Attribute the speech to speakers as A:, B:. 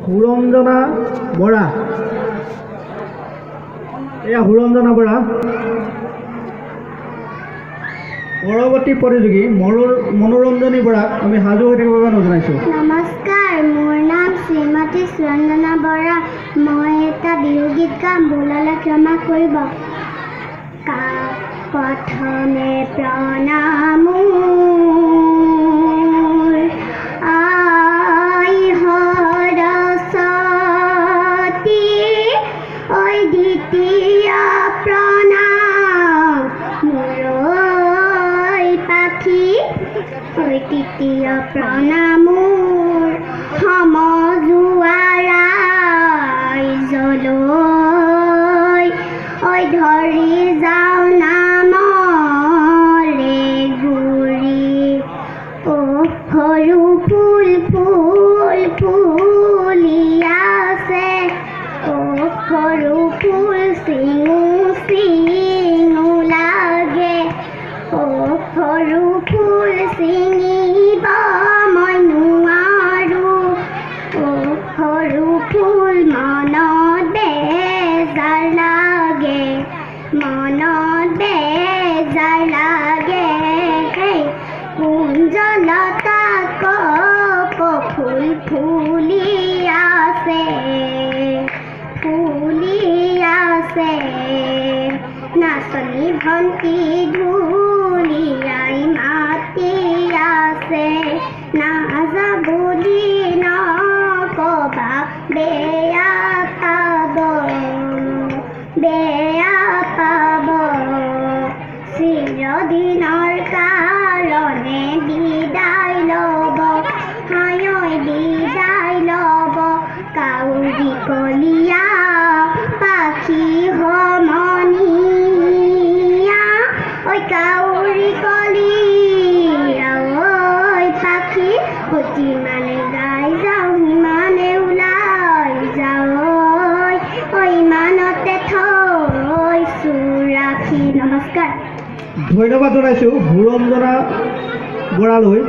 A: সুৰঞ্জনা বৰা এয়া সুৰঞ্জনা বৰা পৰৱৰ্তী প্ৰতিযোগী মনোৰঞ্জনী বৰাক আমি সাজু হৈ থাকিবৰ কাৰণে জনাইছোঁ।
B: নমস্কাৰ, মোৰ নাম শ্ৰীমতী সুৰঞ্জনা বৰা। মই এটা বিহুগীত গাম, ভুললৈ ক্ষমা কৰিব। প্ৰথমে প্ৰণাম আই সৰস্বতী, ঐ দ্বিতীয় প্ৰণাম মোৰ পাখি, ঐ তৃতীয় প্ৰণাম মোৰ সমজুৱা ৰাইজলৈ, ঐ ধৰি যাওঁ নামৰে গুৰি। সৰু ফুল ফুল ফুলি আছে, সৰু ফুল চিঙু চিঙু লাগে, সৰু ফুল চিঙিব মই নোৱাৰোঁ, সৰু ফুল মনত বেজাৰ লাগে, মনত বেজাৰ লাগে। কুঞ্জলতা কপ ফুল ফুলি আছে, ফুলি আছে। নাচনী ভণ্টি ঢুলীয়াই মাতি আছে, নাযা বুলি নকবা বেয়া পাব, বেয়া পাব। চিৰদিনৰ কাৰণে বিদায় ল'ব, হায় বিদায় ল'ব। কাউৰী কলীয়া পাখি সমনীয়া, ঐ কাউৰী কলীয়া ঐ পাখি, যিমানে গাই যাওঁ সিমানে ওলাই যাওঁ, ঐ ইমানতে থৈছোঁ ৰাখি। নমস্কাৰ।
A: ধন্যবাদ জনাইছোঁ সুৰঞ্জনা বৰালৈ।